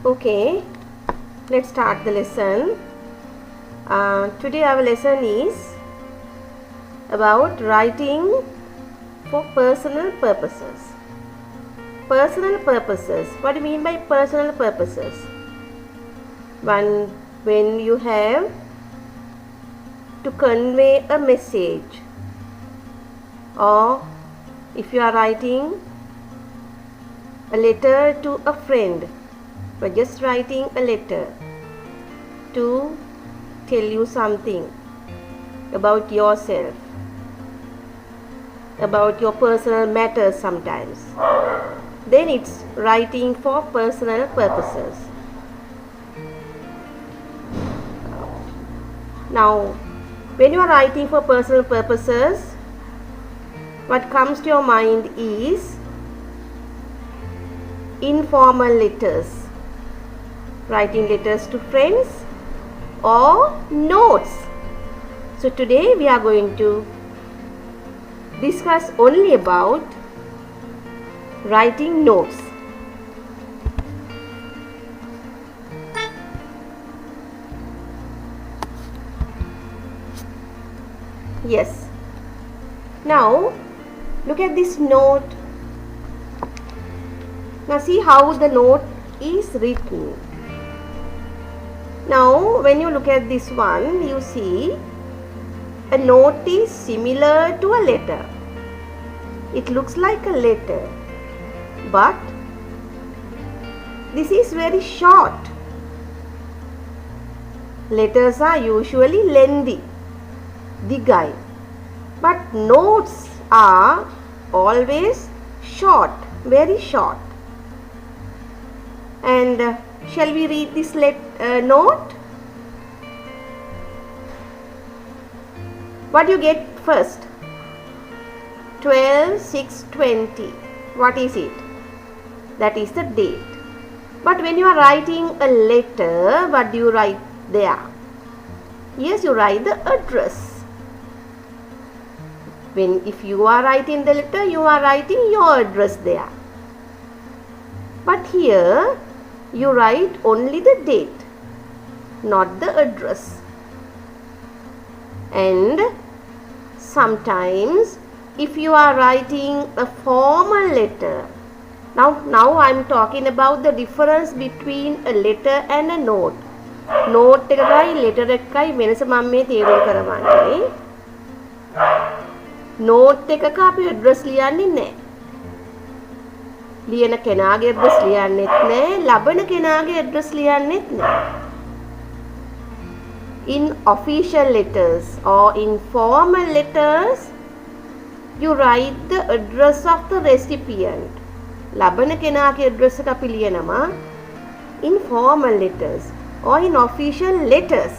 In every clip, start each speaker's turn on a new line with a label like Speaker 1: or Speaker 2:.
Speaker 1: Okay, let's start the lesson. Today our lesson is about writing for personal purposes. Personal purposes. What do you mean by personal purposes? When you have to convey a message, or if you are writing a letter to a friend, or just writing a letter to tell you something about yourself, about your personal matters sometimes, then it's writing for personal purposes. Now, when you are writing for personal purposes, what comes to your mind is informal letters, writing letters to friends or notes. So today we are going to discuss only about writing notes. Yes. Now look at this note. Now see how the note is written. Now when you look at this one, you see a note is similar to a letter. It looks like a letter, but this is very short. Letters are usually lengthy, digai, but notes are always short, very short. And shall we read this note? What do you get first? 12/6/20. What is it? That is the date. But when you are writing a letter, what do you write there? Yes, you write the address. If you are writing the letter, you are writing your address there. But here you write only the date, not the address. And sometimes if you are writing a formal letter, now I am talking about the difference between a letter and a note. Note එකයි letter එකයි වෙනස මම මේ තේරුම් කරවන්නේ. Note එකක අපි address ලියන්නේ නැහැ. ලියන කෙනාගේ address ලියන්නෙත් නැහැ, ලබන කෙනාගේ address ලියන්නෙත් නැහැ. In official letters or in formal letters, you write the address of the recipient. ලබන කෙනාගේ address එක අපි ලියනවා in formal letters or in official letters.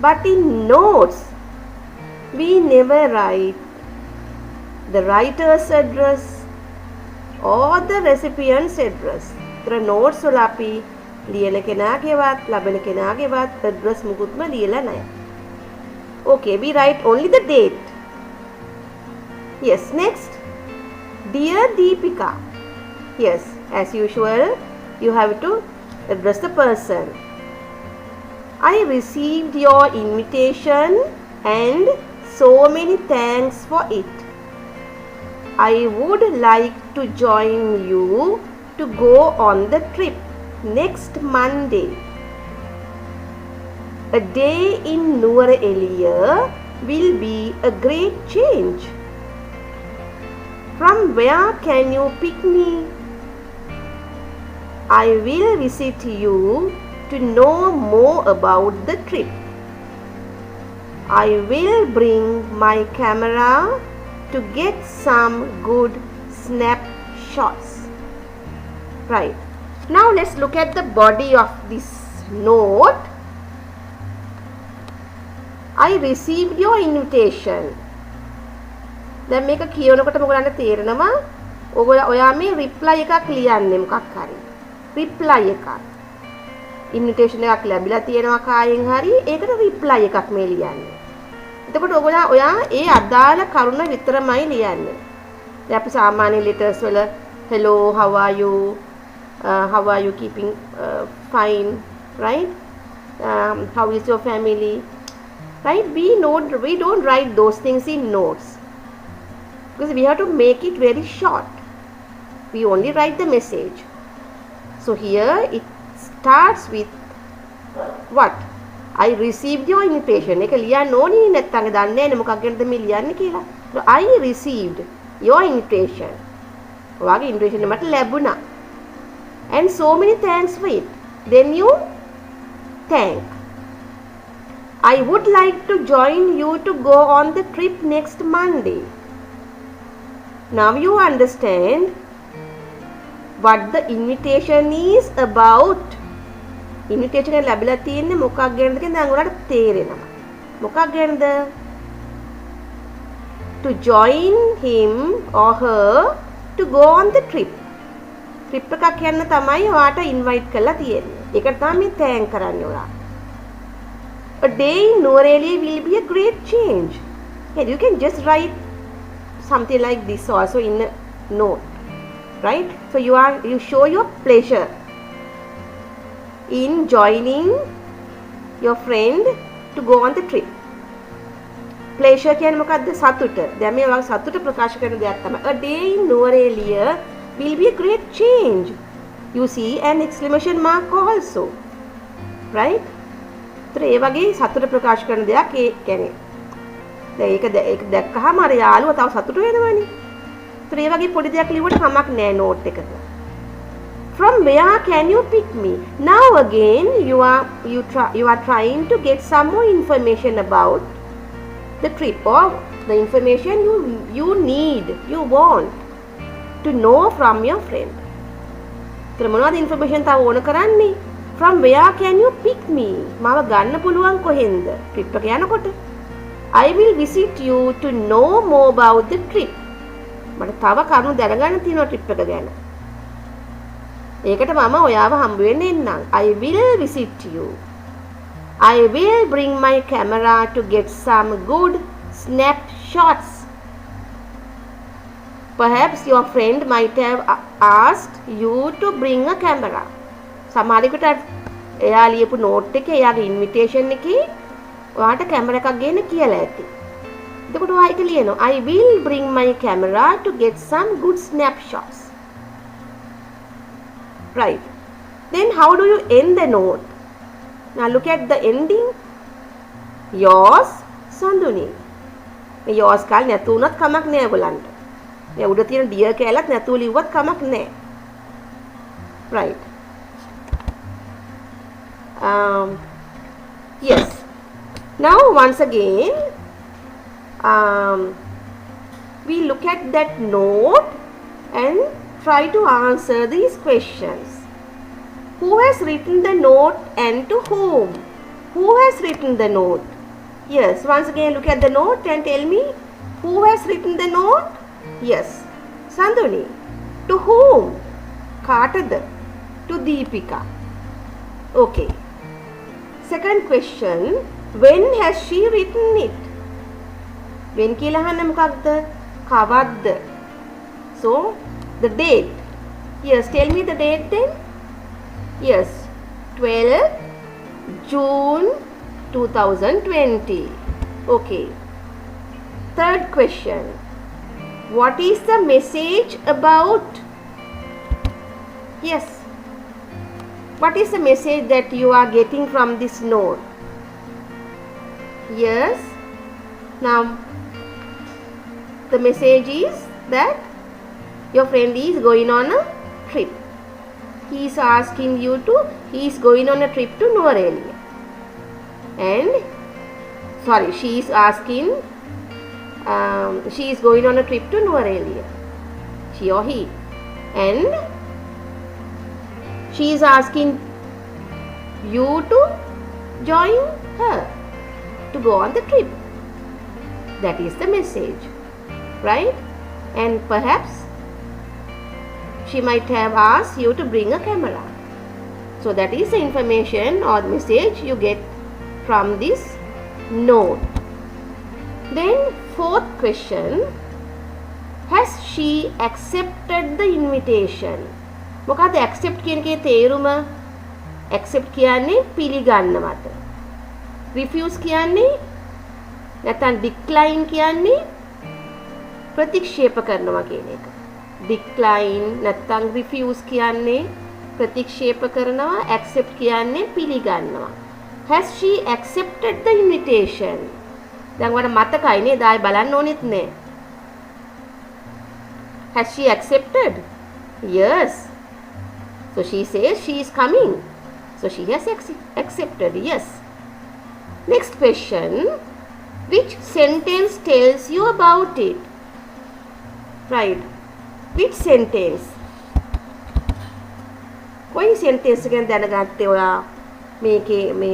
Speaker 1: But in notes, we never write the writer's address or the recipient's address. The notes වල අපි ලියන කෙනාගේවත් ලබන කෙනාගේවත් address මුකුත්ම ලියලා නැහැ. Okay, we write only the date. Yes, next. Dear Deepika. Yes, as usual, you have to address the person. I received your invitation and so many thanks for it. I would like to join you to go on the trip next Monday. A day in Nuwara Eliya will be a great change. From where can you pick me? I will visit you to know more about the trip. I will bring my camera to get some good snapshots. Right. Now let's look at the body of this note. I received your invitation. දැන් මේක කියනකොට මොකක්ද තේරෙනවා? ඔයා මේ reply එකක් ලියන්නේ මොකක් හරි. reply එකක්. invitation එකක් ලැබිලා තියෙනවා කායෙන් හරි ඒකට reply එකක් මේ ලියන්නේ. එතකොට ඔයා ඒ අදාළ කරුණ විතරමයි ලියන්නේ. දැන් අපි සාමාන්‍ය letters වල hello, how are you, how are you keeping? Fine, right? How is your family? Right? We don't write those things in notes because we have to make it very short. We only write the message. So here it starts with what? I received your invitation. එක ලියන්න ඕනේ නැත්නම් දන්නේ නැහැ මොකක් ගැනද මේ ලියන්නේ කියලා. I received your invitation. ඔයාගේ invitation මට ලැබුණා. And so many thanks for it. Then you thank. I would like to join you to go on the trip next Monday. Now you understand what the invitation is about. Invitation එක ලැබිලා තියෙන්නේ මොකක් ගැනද කියන දැන් ඔයාලට තේරෙනවා. මොකක් ගැනද? To join him or her to go on the trip. Trip එකක් යන්න තමයි ඔයාට invite කරලා තියෙන්නේ. ඒකට තමයි මේ thank කරන්නේ ඔයා. A day in Nuwara will be a great change. And you can just write something like this also in a note, right? So you show your pleasure in joining your friend to go on the trip. Pleasure කියන්නේ මොකද්ද? සතුට. දැන් මේ වගේ සතුට ප්‍රකාශ කරන දෙයක් තමයි. A day in Nuwara will be a great change. You see an exclamation mark also, right? ඒතර ඒ වගේ සතුට ප්‍රකාශ කරන දෙයක් ඒ කියන්නේ දැන් ඒක දැක්කහම අර යාළුවා තව සතුට වෙනවනේ. ඒතර ඒ වගේ පොඩි දෙයක් ලියුවට කමක් නැහැ නෝට් එකක. From where can you pick me? Now again you are trying to get some more information about the trip or the information you want to know from your friend. ඒතර මොනවද information තව ඕන කරන්නේ? From where can you pick me? මාව ගන්න පුළුවන් කොහෙන්ද? trip එක යනකොට. I will visit you to know more about the trip. මට තව කරුණු දැනගන්න තියෙනවා trip එක ගැන. ඒකට මම ඔයාව හම්බ වෙන්න එන්නම්. I will visit you. I will bring my camera to get some good snapshots. Perhaps your friend might have asked you to bring a camera. සමහරෙකුට එයා ලියපු නෝට් එකේ එයාගේ ඉන්විටේෂන් එකේ ඔයාට කැමරා එකක් ගේන්න කියලා ඇති. එතකොට ඔයා ඒක ලියනවා I will bring my camera to get some good snapshots. Right. Then how do you end the note? Now look at the ending. Yours Sanduni. මේ yours කාල් නැතු වුණත් කමක් නෑ ඔයගලන්ට. මේ උඩ තියෙන dear කැලක් නැතුව ලිව්වත් කමක් නෑ. Right. Yes. Now once again we look at that note and try to answer these questions. Who has written the note and to whom? Who has written the note? Yes, once again look at the note and tell me who has written the note? Yes, Sanduni. To whom? Katad. To Deepika. Okay. Second question, when has she written it? When කියලා අහන්න මොකක්ද? කවද්ද? So the date. Yes, tell me the date then. Yes, 12 June 2020. Okay. Third question, what is the message about? Yes. What is the message that you are getting from this note? Yes. Now, the message is that your friend is going on a trip. He is asking you to, he is going on a trip to Nuwara. And, sorry, she is asking, she is going on a trip to Nuwara. She or he. And, she is asking you to join her to go on the trip. That is the message, right? And perhaps she might have asked you to bring a camera. So that is the information or message you get from this note. Then fourth question, has she accepted the invitation? මොකද accept කියන එකේ තේරුම? accept කියන්නේ පිළිගන්නවට. refuse කියන්නේ නැත්නම් decline කියන්නේ ප්‍රතික්ෂේප කරනවා කියන එක. decline නැත්නම් refuse කියන්නේ ප්‍රතික්ෂේප කරනවා, accept කියන්නේ පිළිගන්නවා. Has she accepted the invitation? දැන් ඔයාලට මතකයි නේද? ආයෙ බලන්න ඕනෙත් නෑ. Has she accepted? Yes. So she says she is coming. So she has accepted. Yes. Next question. Which sentence tells you about it? Right. Which sentence? කොයි sentence එකෙන් දැනගත්තේ ඔයා මේකේ මේ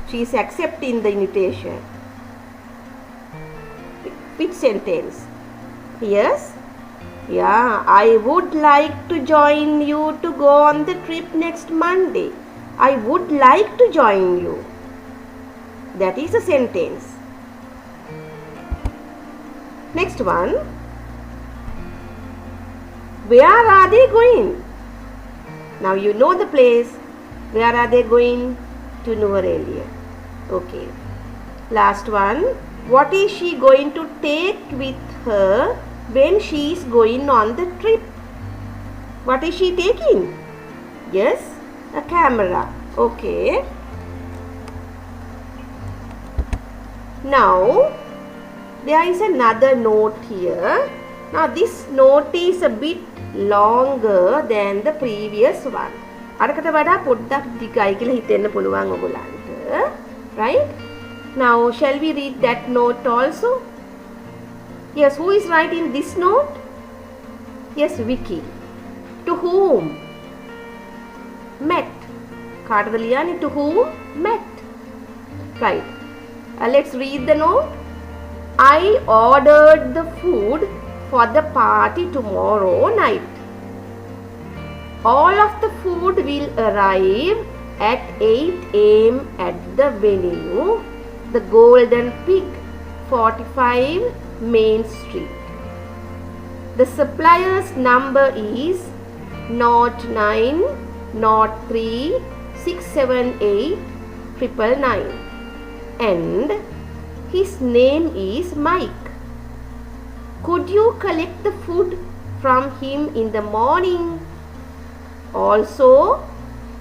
Speaker 1: she is accepting the invitation? Which sentence? Yes. Yeah, I would like to join you to go on the trip next Monday. I would like to join you. That is a sentence. Next one. Where are they going? Now you know the place. Where are they going? To Nuwara. Okay. Last one. What is she going to take with her when she is going on the trip? What is she taking? Yes, a camera. Okay. Now there is another note here. Now this note is a bit longer than the previous one. අරකට වඩා පොඩ්ඩක් දිගයි කියලා හිතෙන්න පුළුවන් ඔයගොල්ලන්ට. Right? Now shall we read that note also? Yes, who is writing this note? Yes, Vicky. To whom? Matt. කාටද ලියන්නේ? To whom? Matt. Right. Let's read the note. I ordered the food for the party tomorrow night. All of the food will arrive at 8 a.m. at the venue, the Golden Pig, 45 Main Street. The supplier's number is 0903678999 and his name is Mike. Could you collect the food from him in the morning? Also,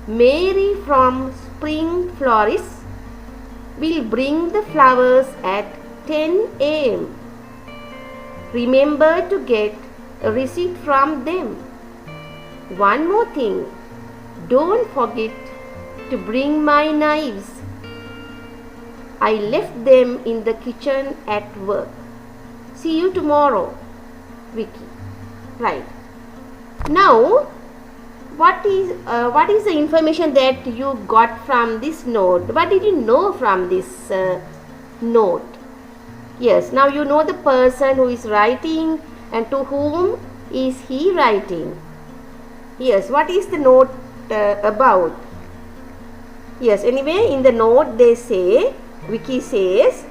Speaker 1: Mary from Spring Florist will bring the flowers at 10 a.m. Remember to get a receipt from them. One more thing, don't forget to bring my knives. I left them in the kitchen at work. See you tomorrow, Vicky. Right. Now, what is the information that you got from this note? What did you know from this note? Yes, now you know the person who is writing and to whom is he writing. Yes, what is the note about? Yes, anyway, in the note they say, Vicky says,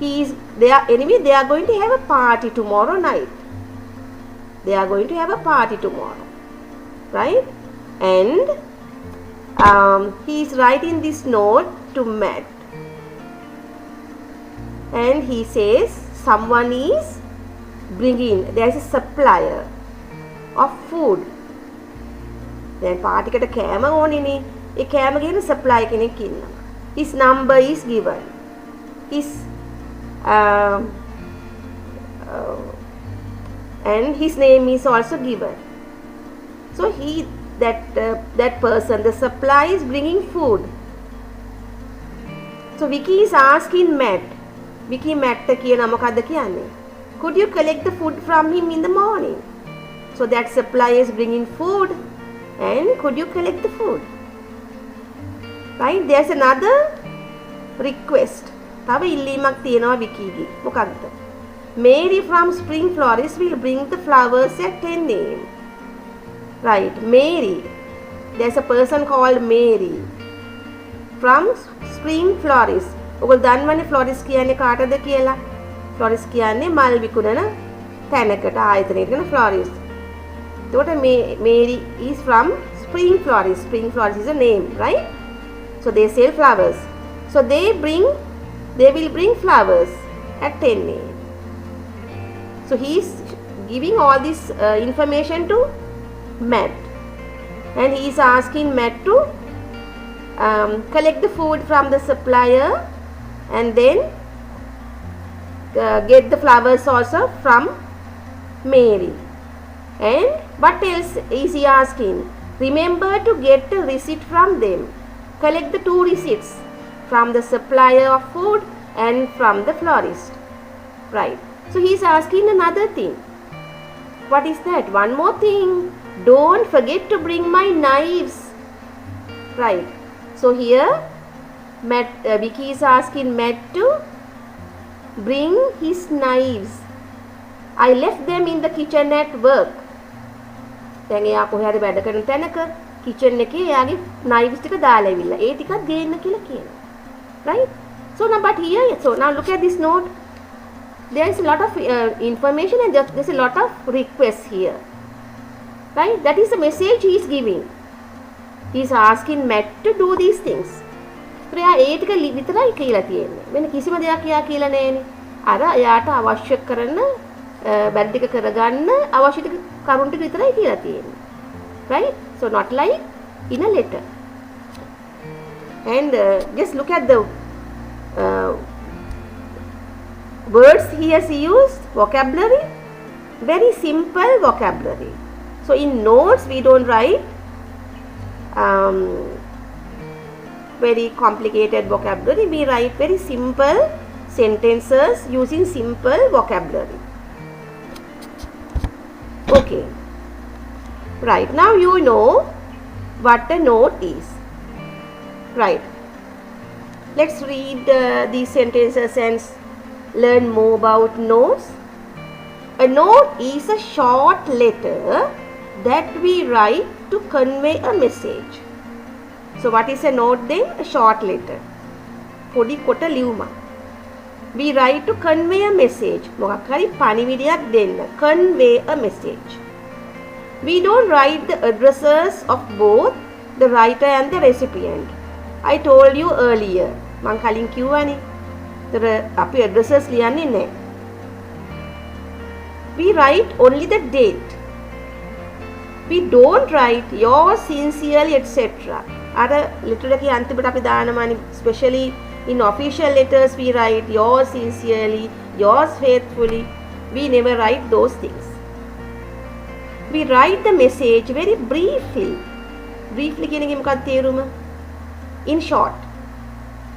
Speaker 1: they are going to have a party tomorrow night. They are going to have a party tomorrow. Right? And he is writing this note to Matt. And he says someone is bringing, there is a supplier of food. Then party එකට කෑම ඕනේනේ. ඒ කෑම ගේන supply කෙනෙක් ඉන්නවා. His number is given. And his name is also given. So that person, the supply is bringing food. So Vicky is asking Matt. Vicky Matt කියන මොකද්ද කියන්නේ? Could you collect the food from him in the morning? So that supply is bringing food and could you collect the food? Right? There's another request. තව ඉල්ලීමක් තියෙනවා විකීගේ. මොකක්ද? Mary from Spring Florist will bring the flowers at 10 a.m. Right, Mary. There's a person called Mary from Spring Florist. ඔයගොල්ලෝ දන්නවනේ Florist කියන්නේ කාටද කියලා? Florist කියන්නේ මල් විකුණන තැනකට ආයතනයකට කියන Florist. එතකොට Mary is from Spring Florist. Spring Florist is a name, right? So they sell flowers. So they will bring flowers at 10 a.m. So he is giving all this information to Matt, and he is asking Matt to collect the food from the supplier and then get the flowers also from Mary. And what else is he asking? Remember to get the receipt from them. Collect the 2 receipts from the supplier of food and from the florist. Right. So he is asking another thing. What is that? One more thing. Don't forget to bring my knives. Right. So here Vicky is asking Matt to bring his knives. I left them in the kitchen at work. දැන් එයා කොහේ හරි වැඩ කරන තැනක kitchen එකේ එයාගේ knives ටික දාලා ඉවිල්ලා. ඒ ටිකක් ගේන්න කියලා කියනවා. Right? So now but here, so now look at this note. There is a lot of information and there's a lot of requests here. Right? That is the message he is giving. He is asking Matt to do these things. එයා ඒ ටික විතරයි කියලා තියෙන්නේ. වෙන කිසිම දෙයක් එයා කියලා නැහැනේ. අර එයාට අවශ්‍ය කරන බැරි ටික කරගන්න අවශ්‍ය ටික කරුණු ටික විතරයි කියලා තියෙන්නේ. Right? So not like in a letter. And just look at the words he has used, vocabulary, very simple vocabulary. So in notes we don't write very complicated vocabulary, we write very simple sentences using simple vocabulary. Okay, right, now you know what a note is. Right, let's read these sentences and learn more about notes. A note is a short letter that we write to convey a message. So what is a note then? A short letter. පොඩි කොට ලියුමක්. We write to convey a message. මොකක් හරි පණිවිඩයක් දෙන්න. Convey a message. We don't write the addresses of both the writer and the recipient. I told you earlier. මං කලින් කිව්වනේ. අපි addresses ලියන්නේ නැහැ. We write only the date. We don't write yours sincerely etc. අර letter එකේ අන්තිමට අපි දානමානි, especially in official letters we write yours sincerely, yours faithfully. We never write those things. We write the message very briefly. Briefly කියන එකේ මොකක්ද තේරුම? In short.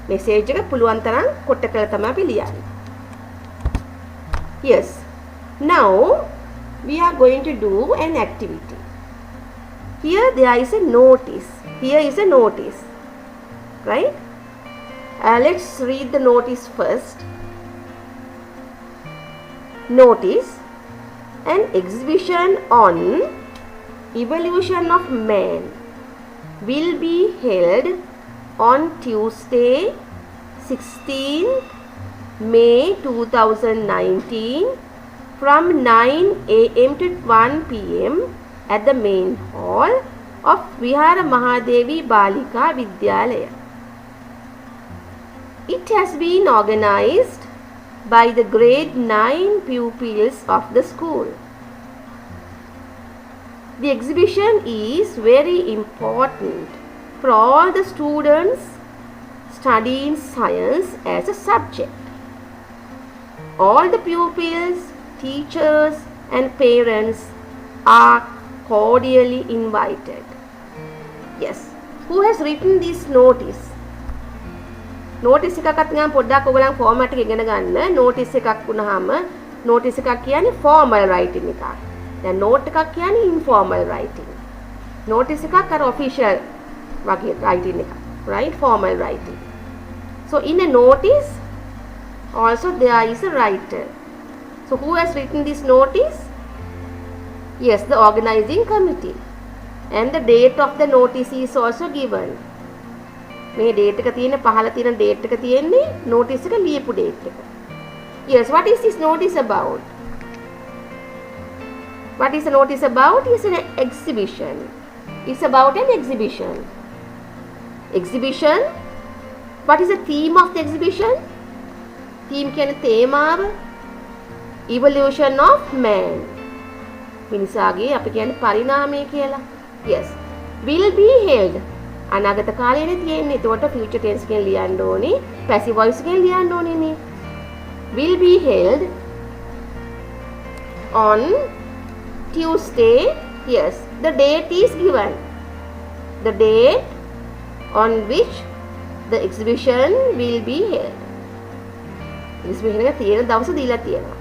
Speaker 1: Message එක පුළුවන් තරම් කොට කරලා තමයි අපි ලියන්නේ. Yes. Now we are going to do an activity. Here there is a notice. Here is a notice. Right? Let's read the notice first. Notice: an exhibition on evolution of man will be held on Tuesday, 16 May 2019 from 9 a.m. to 1 p.m. at the main hall of Vihara Mahadevi Balika Vidyalaya. It has been organized by the grade 9 pupils of the school. The exhibition is very important for all the students studying science as a subject. All the pupils, teachers and parents are cordially invited. Yes. Who has written this notice? Notice එකක් නිකන් පොඩ්ඩක් ඔයගලන් format එක ඉගෙන ගන්න. notice එකක් වුණාම notice එකක් කියන්නේ formal writing එකක්. දැන් note එකක් කියන්නේ informal writing. notice එකක් අර official වගේ writing එකක්. Right? Formal writing. So in a notice also there is a writer. So who has written this notice? Yes, the organizing committee. And the date of the notice is also given. මේ date එක තියෙන පහළ තියෙන date එක තියෙන්නේ notice එක ලියපු date එක. Yes, what is this notice about? What is the note is about? It's an exhibition. It's about an exhibition. Exhibition. What is the theme of the exhibition? Theme කියන්නේ තේමාව evolution of man. මිනිසාගේ අපි කියන්නේ පරිණාමය කියලා. Yes. Will be held. අනාගත කාලයනේ තියෙන්නේ. එතකොට future tense එකෙන් ලියන්න ඕනේ. passive voice එකෙන් ලියන්න ඕනේනේ. Will be held on Tuesday. Yes. The date is given. The date on which the exhibition will be held. exhibition එක තියෙන දවස දීලා තියෙනවා.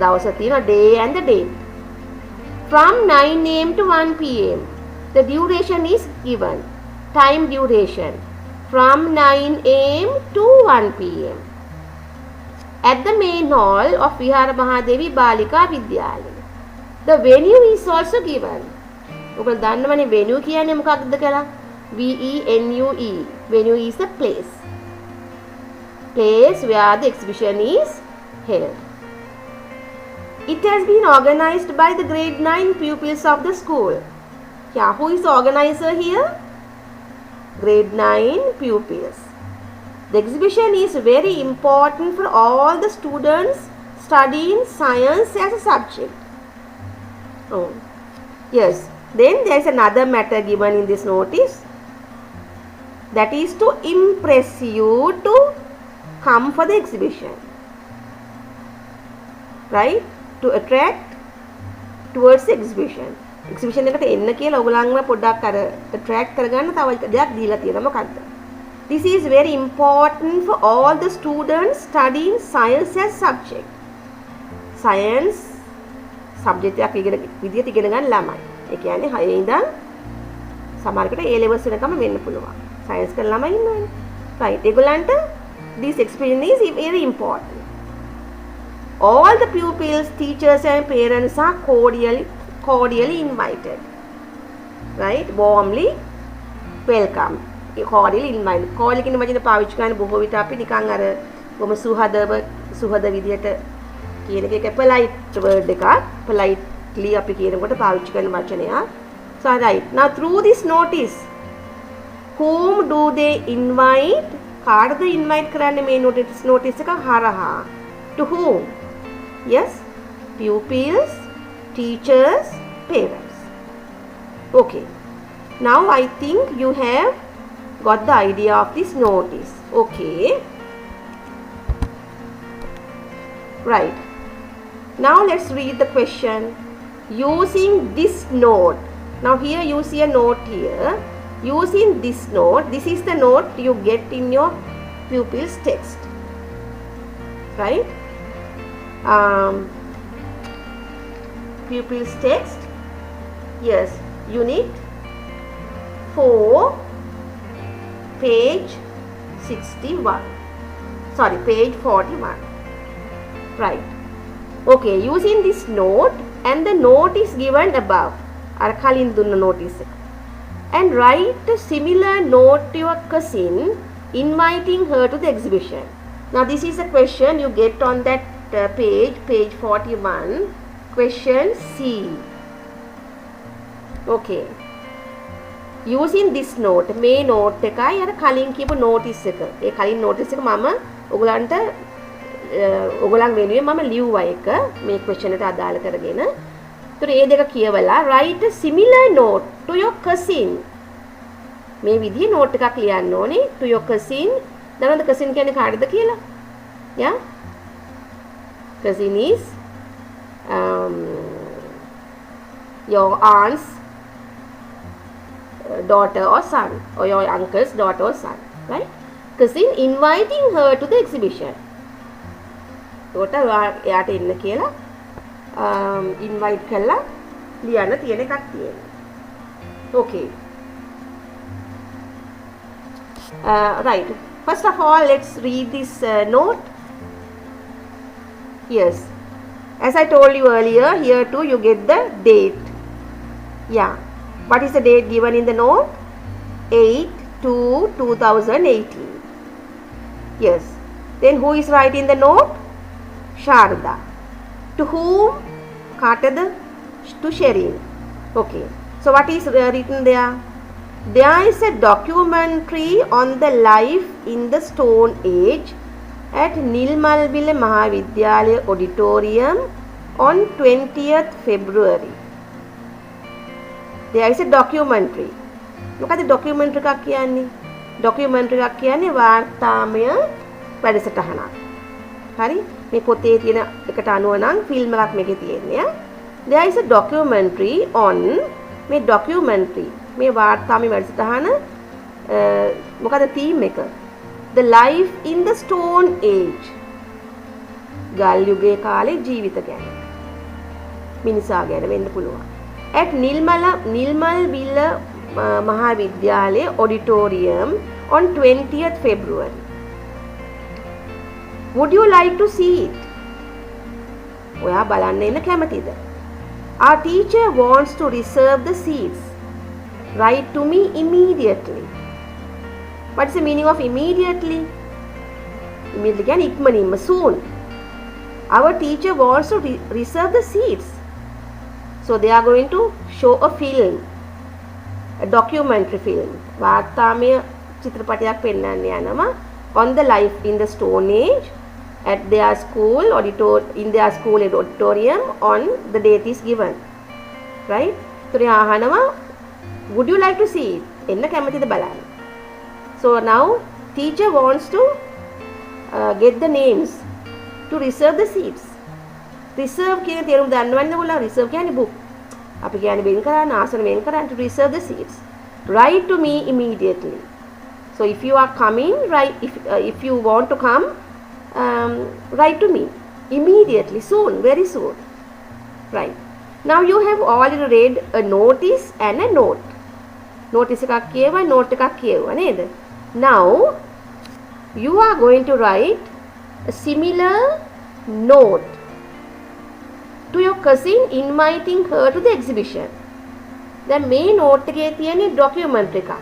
Speaker 1: දවස තියෙනවා day and the date. From 9 am to 1 pm. The duration is given. Time duration. From 9 am to 1 pm. At the main hall of Vihara Mahadevi Balika Vidyalaya. The venue is also given. ඔයගොල්ලෝ දන්නවනේ venue කියන්නේ මොකක්ද කියලා? VENUE. Venue is the place. Place where the exhibition is held. It has been organized by the grade 9 pupils of the school. Yeah, who is the organizer here? Grade 9 pupils. The exhibition is very important for all the students studying science as a subject. Oh, yes. Then there is another matter given in this notice. That is to impress you to come for the exhibition. Right? To attract towards the exhibition. Exhibition එකට එන්න කියලා ඔයගොල්ලන්ව පොඩ්ඩක් අර attract කරගන්න තව දෙයක් දීලා තියෙනවා. මොකක්ද? This is very important for all the students studying science as subject. Science subject එකක් විදිහට ඉගෙන ගන්න ළමයි. ඒ කියන්නේ 6 ඉඳන් සමහරකට A levels වෙනකම් වෙන්න පුළුවන්. Science කරන ළමයි ඉන්නවනේ. Right. ඒගොල්ලන්ට this experience is very important. All the pupils, teachers and parents are cordially invited. Right? Warmly welcome. Cordially invited. Cordially කියන වචනේ පාවිච්චි කරන බොහෝ විට අපි නිකන් අර බොහොම සුහද විදියට කියන එක polite word එකක්. Politely අපි කියනකොට පාවිච්චි කරන වචනයක්. So right. Now through this notice, whom do they invite? කාටද invite කරන්නේ මේ notice එක හරහා? To whom? Yes, pupils, teachers, parents. Okay. Now I think you have got the idea of this notice. Okay. Right. Now let's read the question. Using this note. Now here you see a note here. Using this note, this is the note you get in your pupil's text. Right? Pupil's text. Yes, unit 4, page 61. Sorry, page 41. Right. Okay, using this note, and the note is given above. අර කලින් දුන්න notice එක. And write a similar note to your cousin inviting her to the exhibition. Now this is a question you get on that page 41. Question C. Okay. Using this note, මේ note එකයි අර කලින් කියපු notice එක. ඒ කලින් notice එක මම ඔයගොල්ලන් වෙනුවෙන් මම ලියුවා එක මේ question එකට අදාළ කරගෙන. ඒතර ඒ දෙක කියවලා write a similar note to your cousin. මේ විදිහේ note එකක් ලියන්න ඕනේ to your cousin. දන්නවද cousin කියන්නේ කාටද කියලා? Yeah? Cousin is your aunt's daughter or son, or your uncle's daughter or son, right? Cousin inviting her to the exhibition. ඒකට එයාට එන්න කියලා invite කරලා ලියන්න තියෙන එකක් තියෙනවා. Okay. Right. First of all, let's read this note. Yes. As I told you earlier, here too you get the date. Yeah. What is the date given in the note? 8/2/2018. Yes. Then who is writing the note? Sharda. To whom? කාටද? to Sherin. Okay. So what is written there? There is a documentary on the life in the Stone Age at Nilmalwila Mahavidyalaya Auditorium on 20th February. There is a documentary. මොකද documentary එකක් කියන්නේ? documentary එකක් කියන්නේ වාර්තාමය වැඩසටහනක්. හරි? මේ පොතේ තියෙන එකට අනුව නම් ෆිල්ම් එකක් මේකේ තියෙන්නේ. There is a documentary on මේ documentary මේ වාර්තාමය වැඩසටහන මොකද theme එක? The life in the Stone Age. ගල් යුගයේ කාලේ ජීවිත ගැන. මිනිසා ගැන වෙන්න පුළුවන්. At Nilmalwila Mahavidyalaya Auditorium on 20th February. Would you like to see it? ඔයා බලන්න එන්න කැමතිද? Our teacher wants to reserve the seats. Write to me immediately. What is the meaning of immediately? Immediately can ikmanimma soon. Our teacher wants to reserve the seats. So they are going to show a film, a documentary film. වාර්තාමය චිත්‍රපටයක් පෙන්වන්න යනවා on the life in the Stone Age at their school in their school auditorium on the date is given. Right? So අහනවා would you like to see it? එන්න කැමතිද බලන්න. So now teacher wants to get the names to reserve the seats. Reserve කියන තේරුම දන්නවද ඔයාලා? reserve කියන්නේ book. අපි කියන්නේ වෙන් කරන්න ආසන වෙන් කරන්න to reserve the seats. Write to me immediately. So if you are coming, write if you want to come, write to me immediately, soon, very soon. Right. Now you have already read a notice and a note. Notice එකක් කියවයි note එකක් කියවුවා නේද? Now you are going to write a similar note to your cousin inviting her to the exhibition. දැන් මේ note එකේ තියෙන documentary එකක්.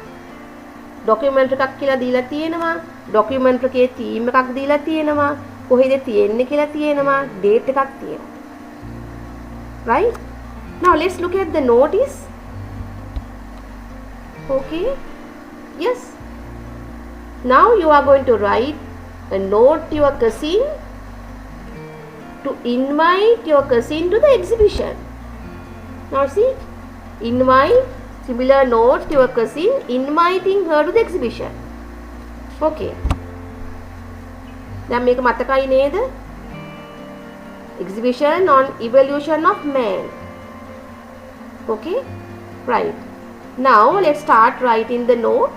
Speaker 1: documentary එකක් කියලා දීලා තියෙනවා. documentary එකේ theme එකක් දීලා තියෙනවා. කොහෙද තියෙන්නේ කියලා තියෙනවා. date එකක් තියෙනවා. Right? Now let's look at the notice. Okay? Yes. Now you are going to write a note to your cousin to invite your cousin to the exhibition. Now see, invite, similar note to your cousin, inviting her to the exhibition. Okay. දැන් මේක මතකයි නේද? Exhibition on evolution of man. Okay? Right. Now let's start writing the note.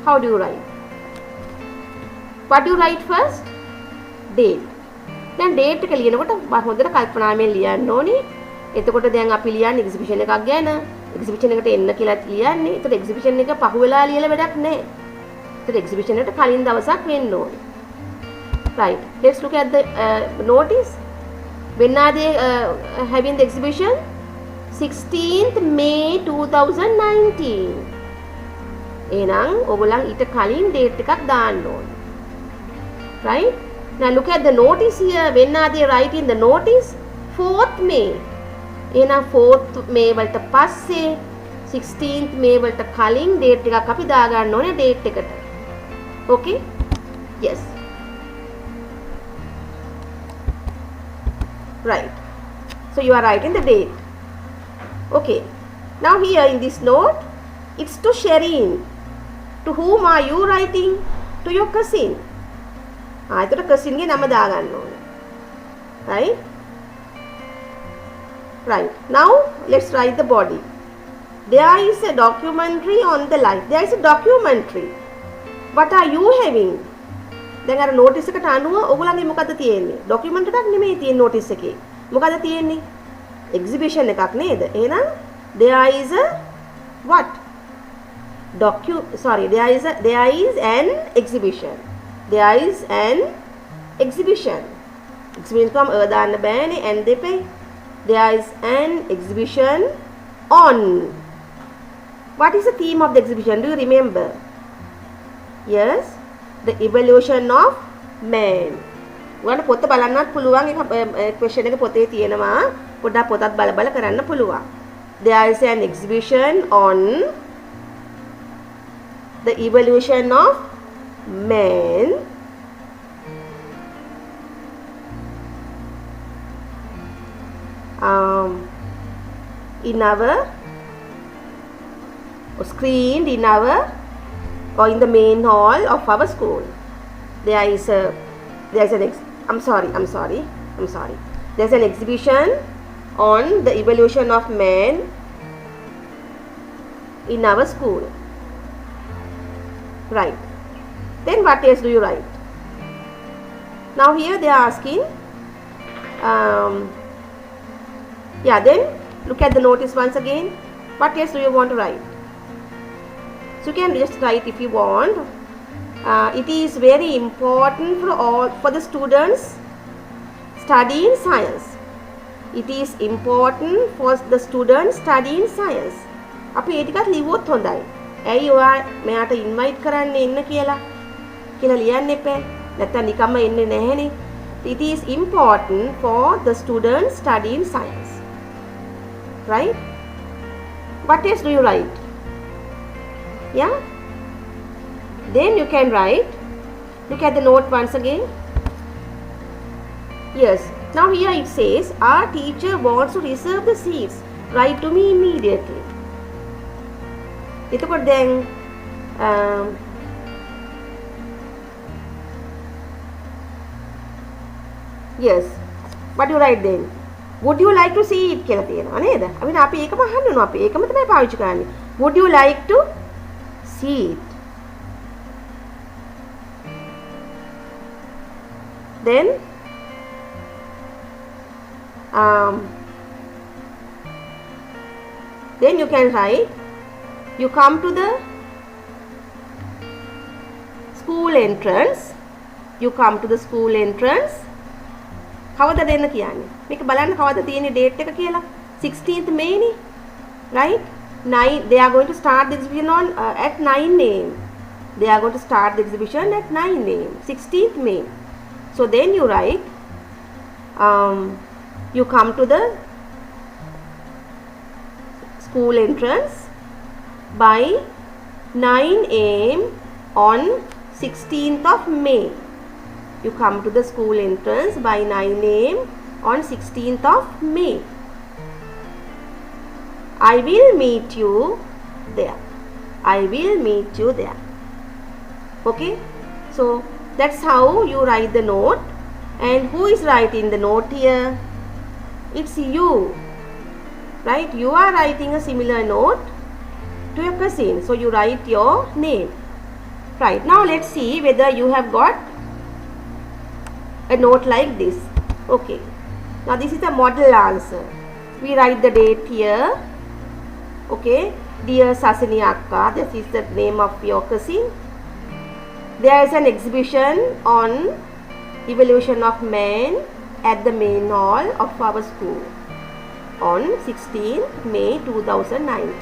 Speaker 1: How do you write? What do you write first? Date. දැන් date එක ලියනකොට හොඳට කල්පනාවෙන් ලියන්න ඕනේ. එතකොට දැන් අපි ලියන්නේ exhibition එකක් ගැන. exhibition එකට එන්න කියලා ලියන්නේ. ඒතකොට exhibition එක පහුවෙලා ලියලා වැඩක් නැහැ. ඒතකොට exhibition එකට කලින් දවසක් වෙන්න ඕනේ. Right. Let's look at the notice. When are they having the exhibition? 16th May 2019. එහෙනම් ඔයගොල්ලන් ඊට කලින් date එකක් දාන්න ඕනේ. Right? Now look at the notice here. When are they writing the notice? 4th May. එහෙනම් 4th May වලට පස්සේ 16th May වලට කලින් date එකක් අපි දාගන්න ඕනේ date එකට. Okay? Yes. Right. So you are writing the date. Okay. Now here in this note, it's to Sherin. To whom are you writing? To your cousin. එතකොට cousin ගේ නම දාගන්න ඕනේ. Right? Right. Now let's write the body. There is a documentary on the life. There is a documentary. What are you having? දැන් අර notice එකට අනුව ඔයගොල්ලන්ගේ මොකද්ද තියෙන්නේ? document එකක් නෙමෙයි තියෙන්නේ notice එකේ. මොකද්ද තියෙන්නේ? exhibition එකක් නේද? එහෙනම් there is a what? There is an exhibition. There is an exhibition. Exhibition එකම දාන්න බෑනේ and දෙපේ. There is an exhibition on. What is the theme of the exhibition? Do you remember? Yes, the evolution of man. ඔයාලට පොත බලන්නත් පුළුවන්. ඒක question එක පොතේ තියෙනවා. පොඩ්ඩක් පොතත් බල බල කරන්න පුළුවන්. There is an exhibition on the evolution of man in our screened in our or in the main hall of our school. There's an there's an exhibition on the evolution of man in our school. Right. Then what else do you write? Now here they are asking then look at the notice once again. What else do you want to write? So you can just write if you want. It is very important for the students studying science. It is important for the students studying science. අපි ඒ ටිකත් ලිව්වොත් හොඳයි. ඇයි ඔයා මෙයාට invite කරන්න එන්න කියලා ලියන්න එපා. නැත්නම් නිකම්ම එන්නේ නැහැනේ. It is important for the students studying science. Right? What else do you write? Yeah? Then you can write. Look at the note once again. Yes. Now here it says, our teacher wants to reserve the seats. Write to me immediately. එතකොට දැන් yes. What do you write then? Would you like to see it කියලා තියෙනවා නේද? අපි ඒකම අහන්න ඕන. අපි ඒකම තමයි පාවිච්චි කරන්නේ. Would you like to see it? Then you can write, you come to the school entrance. You come to the school entrance. කවදද එන්න කියන්නේ? මේක බලන්න කවද තියෙන්නේ date එක කියලා? 16th May නේ. Right? 9 they are going to start the exhibition at 9 AM. They are going to start the exhibition at 9 AM. 16th May. So then you write you come to the school entrance by 9 AM on 16th of May. You come to the school entrance by 9 AM on 16th of May. I will meet you there. I will meet you there. Okay? So that's how you write the note. And who is writing the note here? It's you. Right? You are writing a similar note to your cousin. So you write your name. Right. Now let's see whether you have got a note like this. Okay. Now this is the model answer. We write the date here. Okay. Dear Sasini Akka, this is the name of your cousin. There is an exhibition on evolution of man at the main hall of our school on 16th May 2019.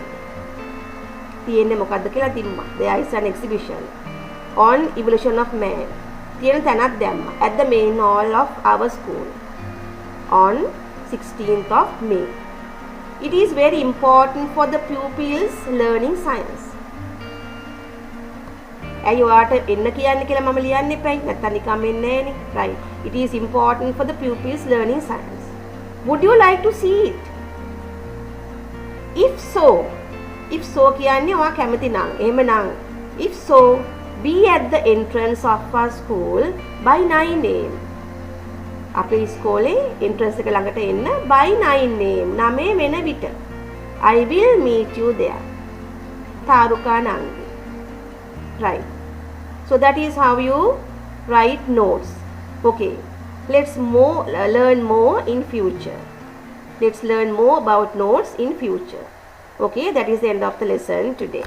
Speaker 1: තියෙන්නේ මොකද්ද කියලා තිම්මා. There is an exhibition on evolution of man. තියෙන තැනක් දැම්මා. At the main hall of our school on 16th of May. It is very important for the pupils learning science. ඇයි ඔයාට එන්න කියන්නේ කියලා මම ලියන්න එපයි. නැත්තම් නිකම් එන්නේ නැහනේ. Right. It is important for the pupils learning science. Would you like to see it? If so කියන්නේ ඔයා කැමති නම්. එහෙමනම් if so, be at the entrance of our school by 9 AM. අපේ ඉස්කෝලේ entrance එක ළඟට එන්න by 9 AM. 9 වෙන විට. I will meet you there. Taruka නංගි. Right. So that is how you write notes. Okay. Let's learn more in future. Let's learn more about notes in future. Okay, that is the end of the lesson today.